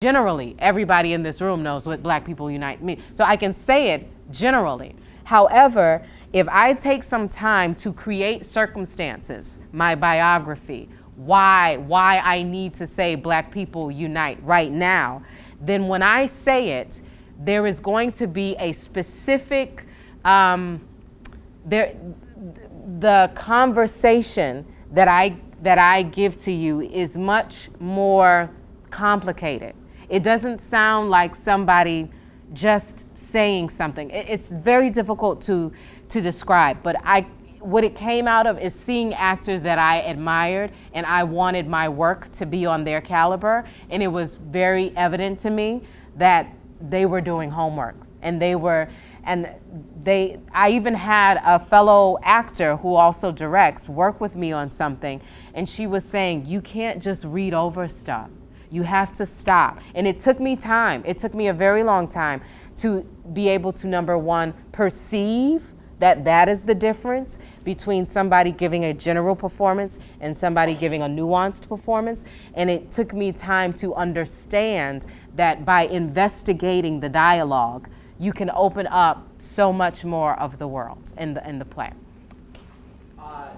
Generally, everybody in this room knows what Black People Unite means. So I can say it generally. However, if I take some time to create circumstances, my biography, why I need to say Black People Unite right now, then when I say it, there is going to be a specific, the conversation that I give to you is much more complicated. It doesn't sound like somebody just saying something. It's very difficult to describe, but what it came out of is seeing actors that I admired, and I wanted my work to be on their caliber, and it was very evident to me that they were doing homework, I even had a fellow actor who also directs work with me on something, and she was saying, you can't just read over stuff. You have to stop. And it took me time. It took me a very long time to be able to, number one, perceive that is the difference between somebody giving a general performance and somebody giving a nuanced performance. And it took me time to understand that by investigating the dialogue, you can open up so much more of the world in the play. Hi,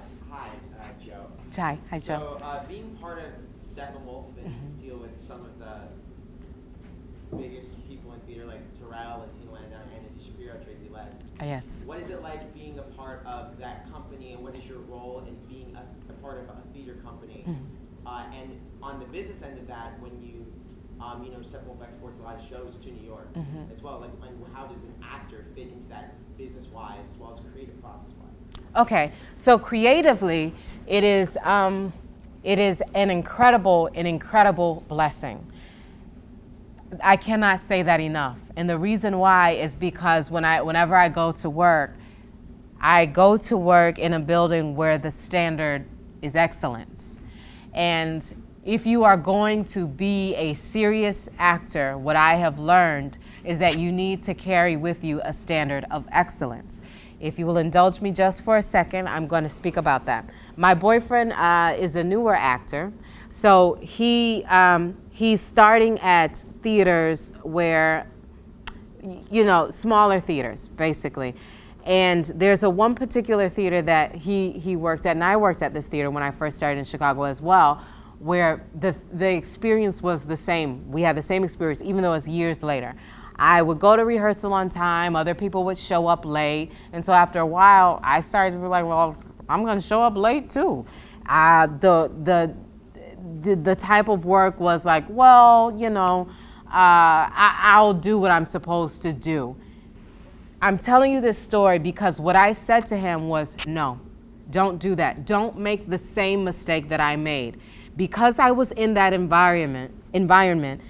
Joe. Hi, Joe. So being part of Steppenwolf and deal with some of the biggest people in theater like Terrell and Tina Landau, Anna Shapiro, Tracy Les. Yes. What is it like being a part of that company, and what is your role in being a part of a theater company? And on the business end of that, when you Steppenwolf exports a lot of shows to New York as well. Like, and how does an actor fit into that business-wise as well as creative process-wise? Okay, so creatively, it is an incredible blessing. I cannot say that enough, and the reason why is because whenever I go to work in a building where the standard is excellence, and if you are going to be a serious actor, what I have learned is that you need to carry with you a standard of excellence. If you will indulge me just for a second, I'm going to speak about that. My boyfriend is a newer actor, so he's starting at theaters where, smaller theaters, basically. And there's one particular theater that he worked at, and I worked at this theater when I first started in Chicago as well, where the experience was the same. We had the same experience, even though it's years later. I would go to rehearsal on time, other people would show up late, and so after a while, I started to be like, well, I'm gonna show up late too. The type of work was like, well, I'll do what I'm supposed to do. I'm telling you this story because what I said to him was, no, don't do that. Don't make the same mistake that I made. Because I was in that environment,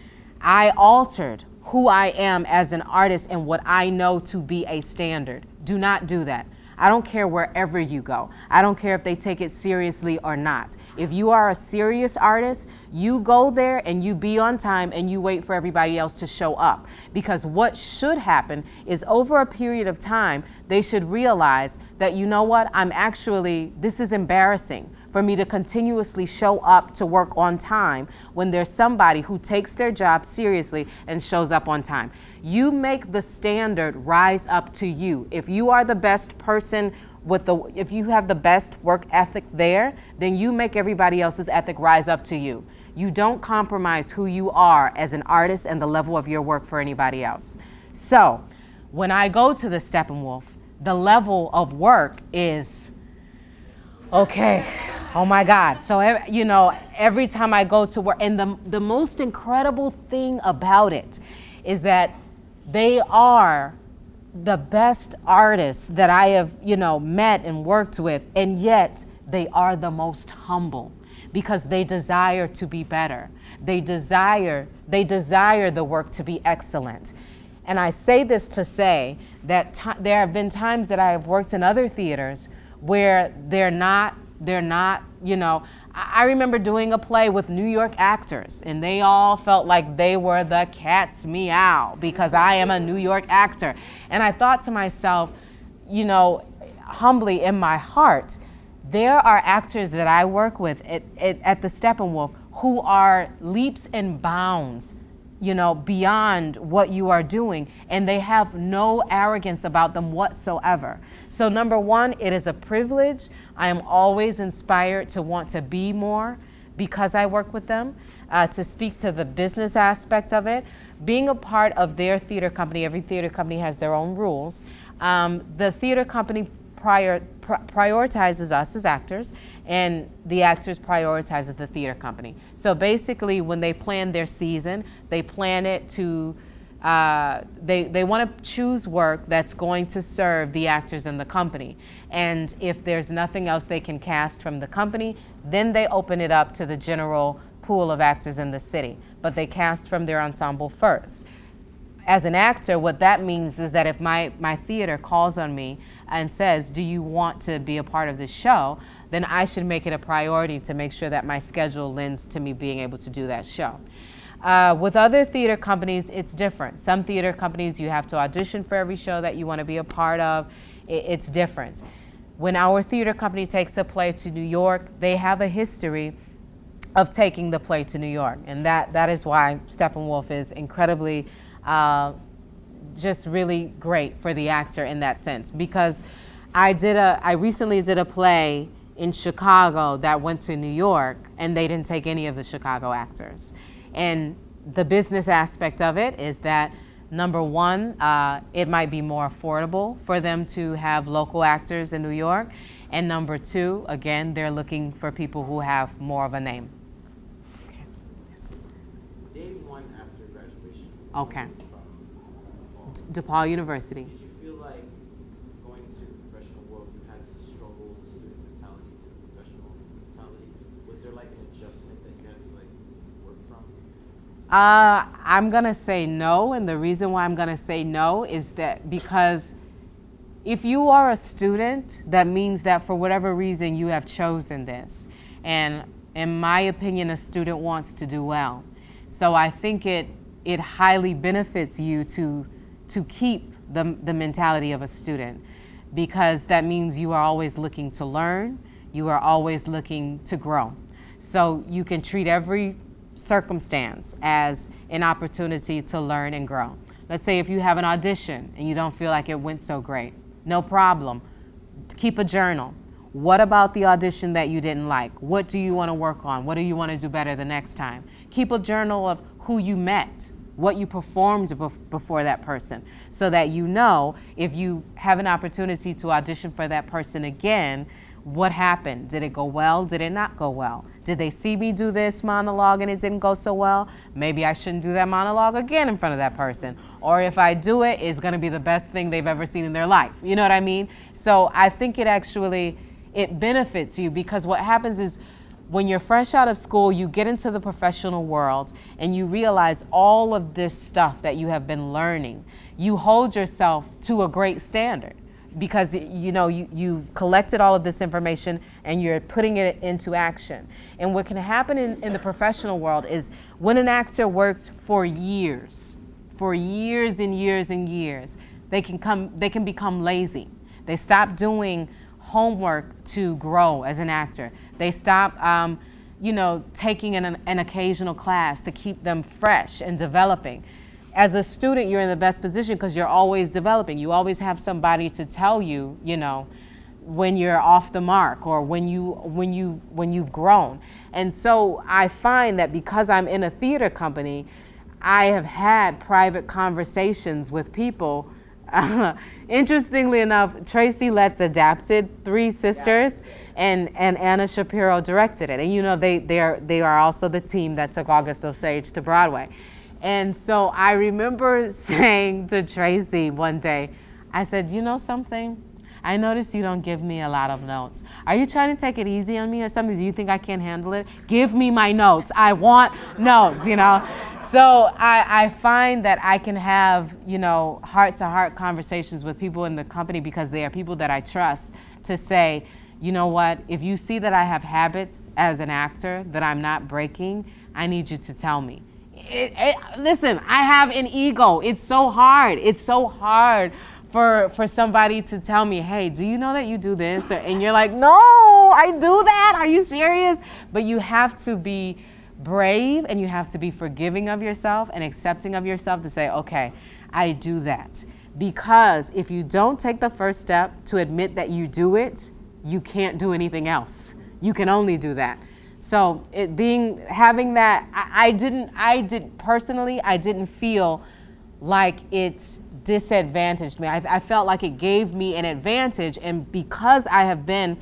I altered who I am as an artist and what I know to be a standard. Do not do that. I don't care wherever you go. I don't care if they take it seriously or not. If you are a serious artist, you go there and you be on time and you wait for everybody else to show up. Because what should happen is over a period of time, they should realize that, you know what, this is embarrassing for me to continuously show up to work on time when there's somebody who takes their job seriously and shows up on time. You make the standard rise up to you. If you are the best person if you have the best work ethic there, then you make everybody else's ethic rise up to you. You don't compromise who you are as an artist and the level of your work for anybody else. So when I go to the Steppenwolf, the level of work is, okay, oh my God. So, every time I go to work, and the most incredible thing about it is that they are the best artists that I have, met and worked with, and yet they are the most humble because they desire to be better. They desire the work to be excellent. And I say this to say that there have been times that I have worked in other theaters where they're not, I remember doing a play with New York actors, and they all felt like they were the cat's meow because I am a New York actor. And I thought to myself, humbly in my heart, there are actors that I work with at the Steppenwolf who are leaps and bounds beyond what you are doing, and they have no arrogance about them whatsoever. So number one, it is a privilege. I am always inspired to want to be more because I work with them, to speak to the business aspect of it. Being a part of their theater company, every theater company has their own rules. The theater company prioritizes us as actors, and the actors prioritizes the theater company. So basically, when they plan their season, they plan it to, they want to choose work that's going to serve the actors in the company. And if there's nothing else they can cast from the company, then they open it up to the general pool of actors in the city. But they cast from their ensemble first. As an actor, what that means is that if my theater calls on me and says, do you want to be a part of this show, then I should make it a priority to make sure that my schedule lends to me being able to do that show. With other theater companies, it's different. Some theater companies, you have to audition for every show that you want to be a part of. It's different. When our theater company takes a play to New York, they have a history of taking the play to New York. And that is why Steppenwolf is incredibly just really great for the actor in that sense, because I recently did a play in Chicago that went to New York, and they didn't take any of the Chicago actors. And the business aspect of it is that, number one, it might be more affordable for them to have local actors in New York, and number two, again, they're looking for people who have more of a name. Name one after graduation. Okay. DePaul University. Did you feel like going to the professional world, you had to struggle with student mentality to the professional mentality? Was there like an adjustment that you had to like work from? I'm gonna say no, and the reason why I'm gonna say no is that because if you are a student, that means that for whatever reason you have chosen this. And in my opinion, a student wants to do well. So I think it highly benefits you to keep the mentality of a student, because that means you are always looking to learn, you are always looking to grow. So you can treat every circumstance as an opportunity to learn and grow. Let's say if you have an audition and you don't feel like it went so great, no problem. Keep a journal. What about the audition that you didn't like? What do you want to work on? What do you want to do better the next time? Keep a journal of who you met, what you performed before that person, so that you know if you have an opportunity to audition for that person again, what happened? Did it go well? Did it not go well? Did they see me do this monologue and it didn't go so well? Maybe I shouldn't do that monologue again in front of that person. Or if I do it, it's gonna be the best thing they've ever seen in their life. You know what I mean? So I think it benefits you, because what happens is when you're fresh out of school, you get into the professional world and you realize all of this stuff that you have been learning. You hold yourself to a great standard, because you've collected all of this information and you're putting it into action. And what can happen in the professional world is when an actor works for years and years and years, they can become lazy. They stop doing homework to grow as an actor. They stop taking an occasional class to keep them fresh and developing. As a student, you're in the best position because you're always developing. You always have somebody to tell you, when you're off the mark or when you've grown. And so I find that because I'm in a theater company, I have had private conversations with people. Interestingly enough, Tracy Letts adapted Three Sisters, and Anna Shapiro directed it. And they are also the team that took August Osage to Broadway. And so I remember saying to Tracy one day, I said, you know something? I noticed you don't give me a lot of notes. Are you trying to take it easy on me or something? Do you think I can't handle it? Give me my notes. I want notes, So I find that I can have, heart-to-heart conversations with people in the company, because they are people that I trust, to say, you know what, if you see that I have habits as an actor that I'm not breaking, I need you to tell me. Listen, I have an ego. It's so hard. It's so hard for somebody to tell me, hey, do you know that you do this? And you're like, no, I do that. Are you serious? But you have to be brave and you have to be forgiving of yourself and accepting of yourself to say, okay, I do that. Because if you don't take the first step to admit that you do it, you can't do anything else. You can only do that. So having that, I didn't feel like it disadvantaged me. I felt like it gave me an advantage. And because I have been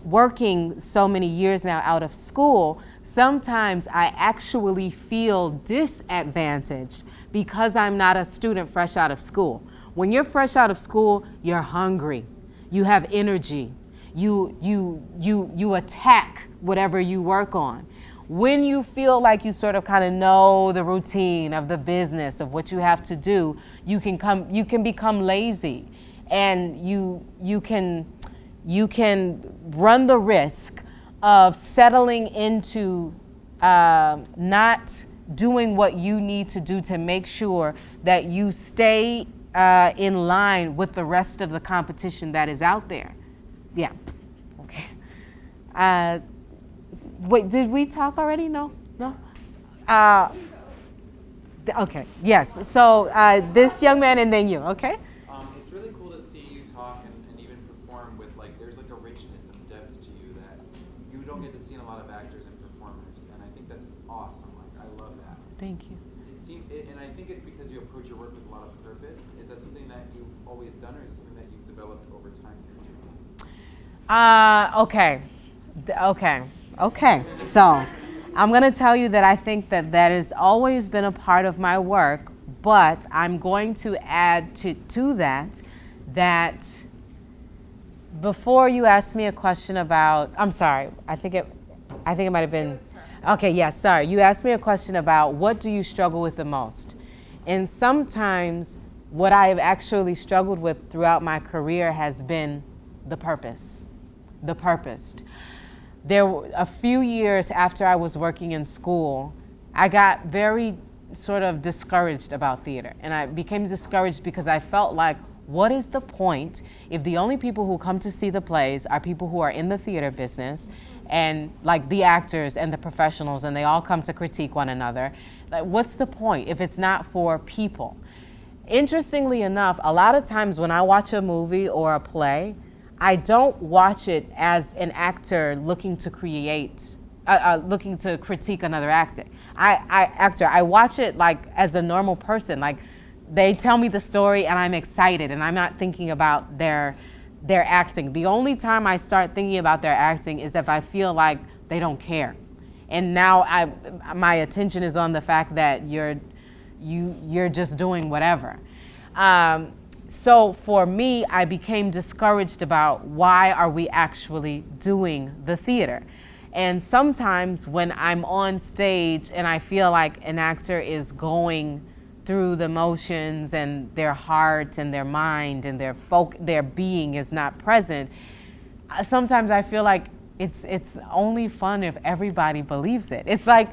working so many years now out of school, sometimes I actually feel disadvantaged because I'm not a student fresh out of school. When you're fresh out of school, you're hungry. You have energy. You attack whatever you work on. When you feel like you sort of kind of know the routine of the business of what you have to do, you can become lazy, and you can run the risk of settling into not doing what you need to do to make sure that you stay in line with the rest of the competition that is out there. Yeah. Okay. Wait, did we talk already? No? Okay, yes. So this young man and then you, okay? It's really cool to see you talk and even perform with, like, there's like a richness and depth to you that you don't get to see in a lot of actors and performers, and I think that's awesome. Like, I love that. Thank you. And I think it's because you approach your work with a lot of purpose. Is that something that you've always done, or is it something that you've developed over time in your journey? Okay. So I'm going to tell you that I think that has always been a part of my work, but I'm going to add to that before you asked me a question about, I'm sorry, I think it might have been, okay, yes, sorry. You asked me a question about what do you struggle with the most? And sometimes what I have actually struggled with throughout my career has been the purpose. There were a few years after I was working in school, I got very sort of discouraged about theater. And I became discouraged because I felt like, what is the point if the only people who come to see the plays are people who are in the theater business, and like the actors and the professionals, and they all come to critique one another? Like, what's the point if it's not for people? Interestingly enough, a lot of times when I watch a movie or a play, I don't watch it as an actor looking to critique another actor. I watch it like as a normal person. Like, they tell me the story and I'm excited, and I'm not thinking about their acting. The only time I start thinking about their acting is if I feel like they don't care, and now my attention is on the fact that you're just doing whatever. So for me, I became discouraged about why are we actually doing the theater. And sometimes when I'm on stage and I feel like an actor is going through the motions and their heart and their mind and their being is not present, sometimes I feel like it's only fun if everybody believes it. It's like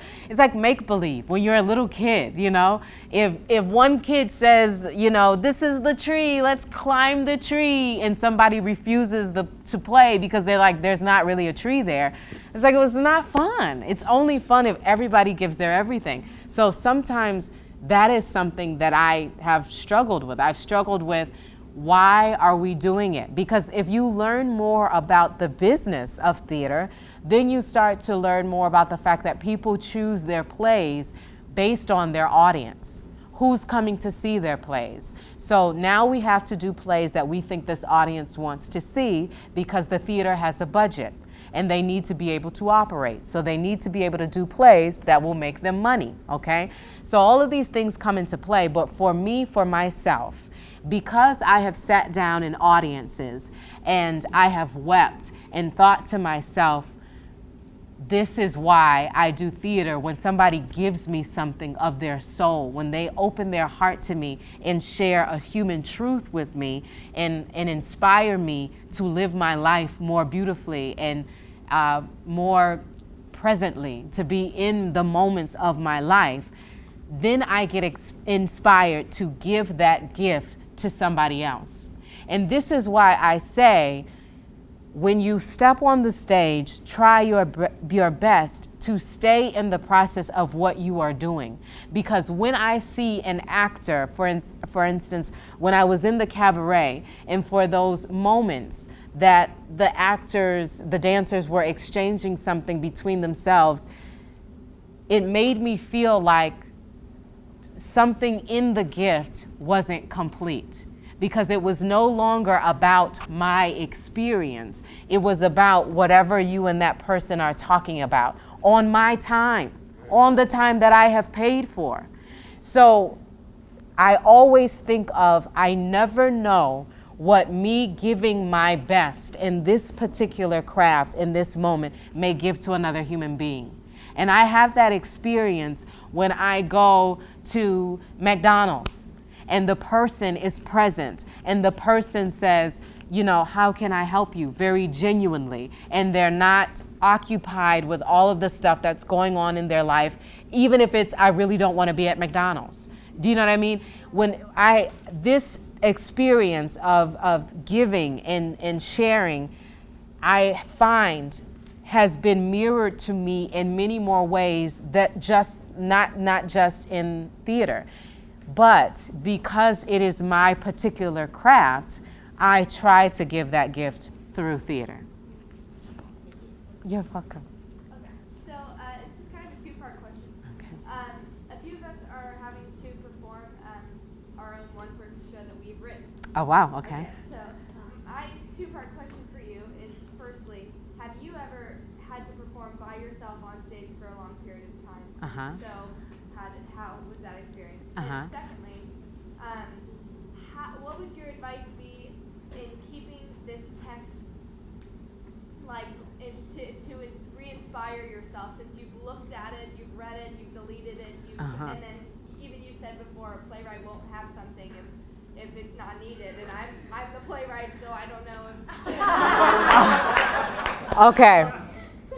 make believe when you're a little kid, you know. If one kid says, you know, this is the tree, let's climb the tree, and somebody refuses to play because they're like, there's not really a tree there. It's like, it was not fun. It's only fun if everybody gives their everything. So sometimes that is something that I have struggled with. I've struggled with, why are we doing it? Because if you learn more about the business of theater, then you start to learn more about the fact that people choose their plays based on their audience. Who's coming to see their plays? So now we have to do plays that we think this audience wants to see because the theater has a budget and they need to be able to operate. So they need to be able to do plays that will make them money, okay? So all of these things come into play, but for me, for myself, because I have sat down in audiences and I have wept and thought to myself, this is why I do theater. When somebody gives me something of their soul, when they open their heart to me and share a human truth with me and inspire me to live my life more beautifully and more presently, to be in the moments of my life, then I get inspired to give that gift to somebody else. And this is why I say, when you step on the stage, try your best to stay in the process of what you are doing. Because when I see an actor, for instance, when I was in the cabaret, and for those moments that the actors, the dancers were exchanging something between themselves, it made me feel like something in the gift wasn't complete, because it was no longer about my experience. It was about whatever you and that person are talking about on my time, on the time that I have paid for. So I always think of, I never know what me giving my best in this particular craft, in this moment, may give to another human being. And I have that experience when I go to McDonald's and the person is present and the person says, you know, how can I help you? Very genuinely. And they're not occupied with all of the stuff that's going on in their life, even if it's, I really don't want to be at McDonald's. Do you know what I mean? This experience of giving and sharing, I find has been mirrored to me in many more ways, that just not just in theater, but because it is my particular craft, I try to give that gift through theater. You're welcome. Okay, so this is kind of a two-part question. Okay. A few of us are having to perform our own one-person show that we've written. Oh wow, okay. So two-part question for you is, firstly, have you ever had to perform by yourself on stage for a long period of time? Uh-huh. So how was that experience? Uh-huh. And secondly, what would your advice be in keeping this text, like, to re-inspire yourself, since you've looked at it, you've read it, you've deleted it, and then even you said before, a playwright won't have something if it's not needed, and I'm the playwright, so I don't know if. Okay.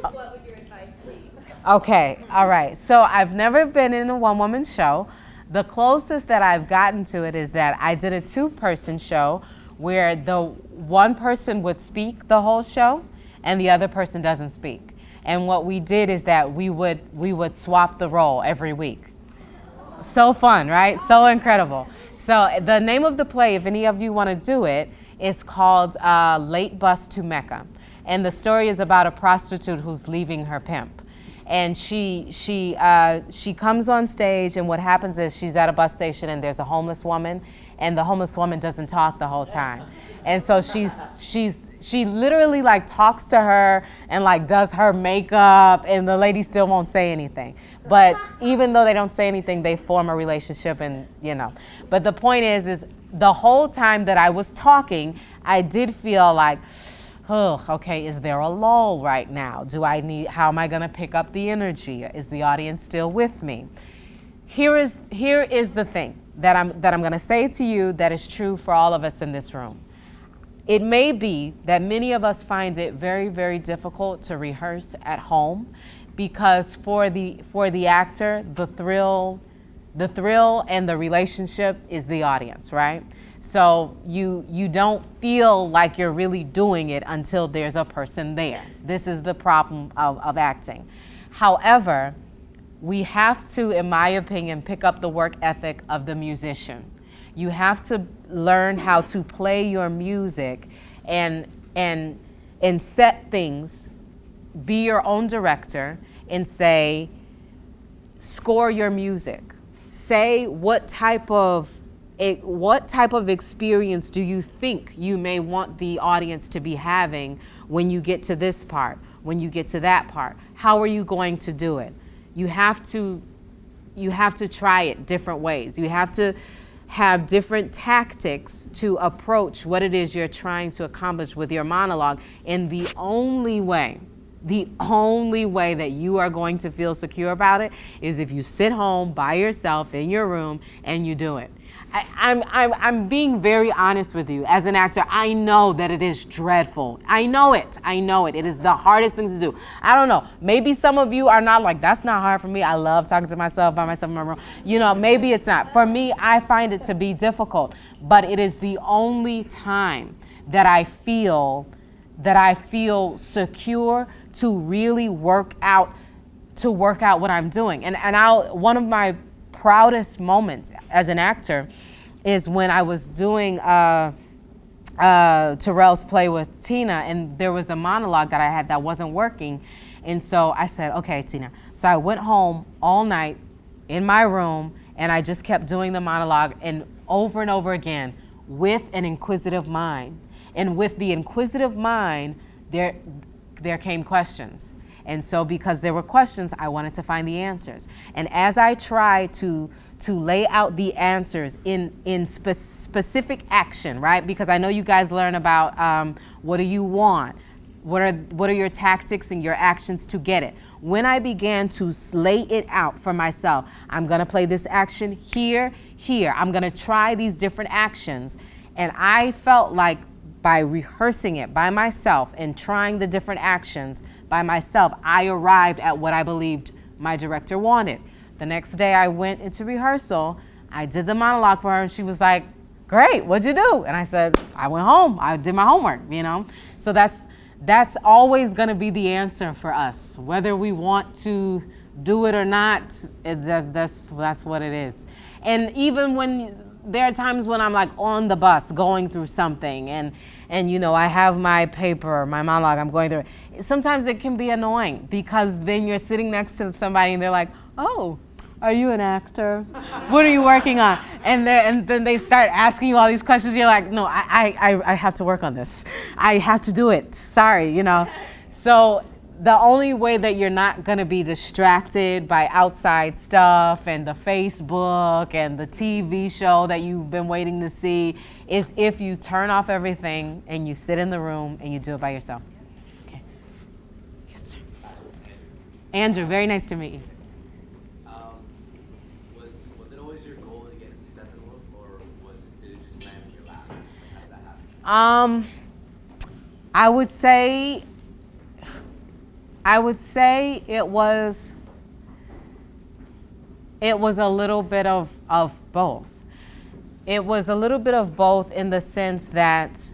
What would your advice be? Okay, all right. So I've never been in a one-woman show. The closest that I've gotten to it is that I did a two-person show where the one person would speak the whole show and the other person doesn't speak. And what we did is that we would swap the role every week. So fun, right? So incredible. So the name of the play, if any of you want to do it, is called Late Bus to Mecca. And the story is about a prostitute who's leaving her pimp. And she comes on stage, and what happens is she's at a bus station and there's a homeless woman, and the homeless woman doesn't talk the whole time. And so she literally like talks to her and like does her makeup, and the lady still won't say anything. But even though they don't say anything, they form a relationship, and you know. But the point is the whole time that I was talking, I did feel like, oh, okay, is there a lull right now? How am I gonna pick up the energy? Is the audience still with me? Here is the thing that I'm gonna say to you that is true for all of us in this room. It may be that many of us find it very, very difficult to rehearse at home, because for the actor, the thrill and the relationship is the audience, right? So you don't feel like you're really doing it until there's a person there. This is the problem of acting. However, we have to, in my opinion, pick up the work ethic of the musician. You have to learn how to play your music and set things, be your own director, and say, score your music. Say what type of experience do you think you may want the audience to be having when you get to this part, when you get to that part? How are you going to do it? You have to try it different ways. You have to have different tactics to approach what it is you're trying to accomplish with your monologue. And the only way that you are going to feel secure about it is if you sit home by yourself in your room and you do it. I'm being very honest with you. As an actor, I know that it is dreadful. I know it. It is the hardest thing to do. I don't know. Maybe some of you are not like, that's not hard for me. I love talking to myself by myself in my room. You know, maybe it's not. For me, I find it to be difficult. But it is the only time that I feel that I feel secure to really work out what I'm doing. And one of my proudest moments as an actor is when I was doing Terrell's play with Tina, and there was a monologue that I had that wasn't working. And so I said, okay, Tina. So I went home all night in my room, and I just kept doing the monologue and over again with an inquisitive mind. And with the inquisitive mind, there came questions. And so because there were questions, I wanted to find the answers. And as I tried to lay out the answers in specific action, right? Because I know you guys learn about what do you want? What are your tactics and your actions to get it? When I began to lay it out for myself, I'm gonna play this action here. I'm gonna try these different actions. And I felt like by rehearsing it by myself and trying the different actions by myself, I arrived at what I believed my director wanted. The next day I went into rehearsal, I did the monologue for her, and she was like, great, what'd you do? And I said, I went home, I did my homework, you know? So that's always gonna be the answer for us. Whether we want to do it or not, that's what it is. And even when there are times when I'm like on the bus going through something and you know, I have my paper, my monologue, I'm going through it. Sometimes it can be annoying because then you're sitting next to somebody and they're like, oh, are you an actor? What are you working on? And then they start asking you all these questions. You're like, no, I have to work on this. I have to do it. Sorry, you know. So the only way that you're not going to be distracted by outside stuff and the Facebook and the TV show that you've been waiting to see is if you turn off everything and you sit in the room and you do it by yourself. Okay. Yes, sir. Andrew, very nice to meet you. Was it always your goal to get into Steppenwolf, or did it just land in your lap? How did that happen? I would say it was a little bit of both. It was a little bit of both in the sense that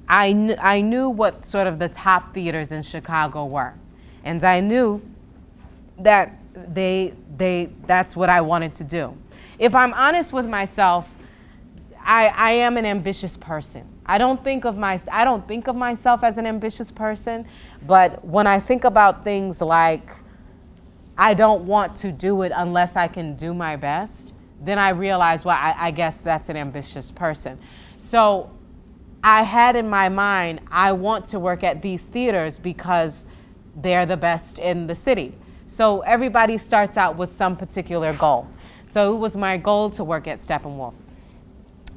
I knew what sort of the top theaters in Chicago were. And I knew that that's what I wanted to do. If I'm honest with myself, I am an ambitious person. I don't think of myself as an ambitious person, but when I think about things like I don't want to do it unless I can do my best, then I realize, well, I guess that's an ambitious person. So I had in my mind, I want to work at these theaters because they're the best in the city. So everybody starts out with some particular goal. So it was my goal to work at Steppenwolf.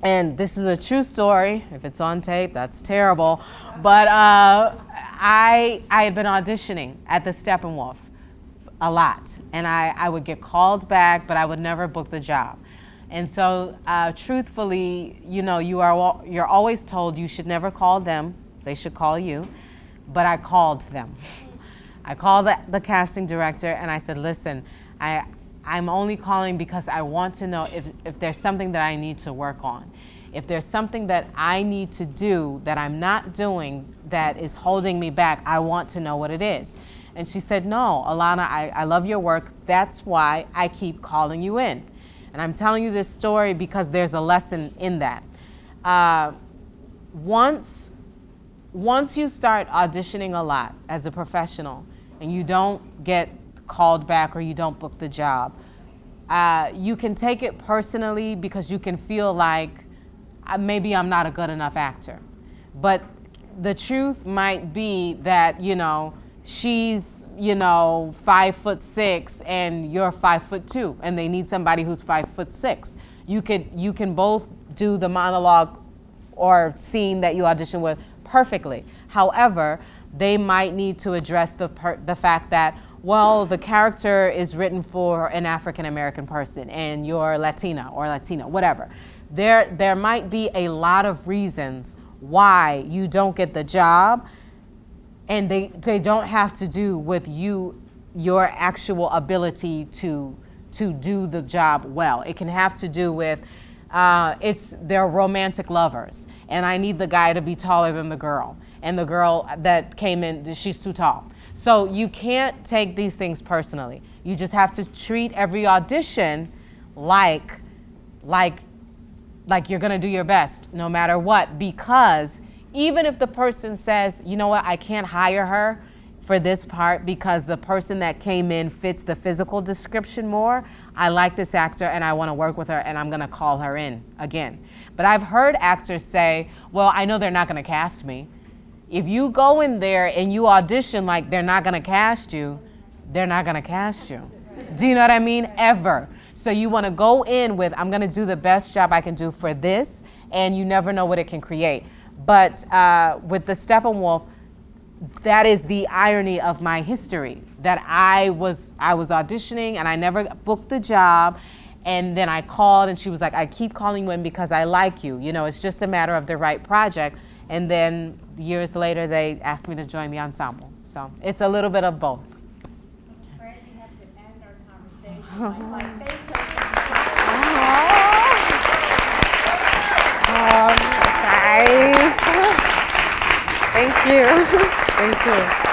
And this is a true story. If it's on tape, that's terrible. But I had been auditioning at the Steppenwolf a lot. And I would get called back, but I would never book the job. And so truthfully, you know, you're always told you should never call them. They should call you. But I called them. I called the casting director and I said, listen, I'm only calling because I want to know if there's something that I need to work on. If there's something that I need to do that I'm not doing that is holding me back, I want to know what it is. And she said, no, Alana, I love your work. That's why I keep calling you in. And I'm telling you this story because there's a lesson in that. Once you start auditioning a lot as a professional and you don't get called back or you don't book the job, you can take it personally because you can feel like maybe I'm not a good enough actor. But the truth might be that, you know, she's, you know, 5'6" and you're 5'2", and they need somebody who's 5'6". You can both do the monologue or scene that you audition with perfectly. However, they might need to address the fact that, well, the character is written for an African American person and you're Latina or Latino, whatever. There might be a lot of reasons why you don't get the job, and they don't have to do with your actual ability to do the job well. It can have to do with they're romantic lovers, and I need the guy to be taller than the girl. and the girl that came in, she's too tall. So you can't take these things personally. You just have to treat every audition like you're gonna do your best no matter what, because even if the person says, you know what, I can't hire her for this part because the person that came in fits the physical description more, I like this actor and I wanna work with her and I'm gonna call her in again. But I've heard actors say, well, I know they're not gonna cast me. If you go in there and you audition like they're not gonna cast you, they're not gonna cast you. Do you know what I mean? Ever. So you wanna go in with, I'm gonna do the best job I can do for this, and you never know what it can create. But with the Steppenwolf, that is the irony of my history, that I was auditioning and I never booked the job, and then I called and she was like, I keep calling you in because I like you. You know, it's just a matter of the right project. And then years later, they asked me to join the ensemble. So it's a little bit of both. Fran, you have to end our conversation by face-to-face. Guys. Thank you. Thank you.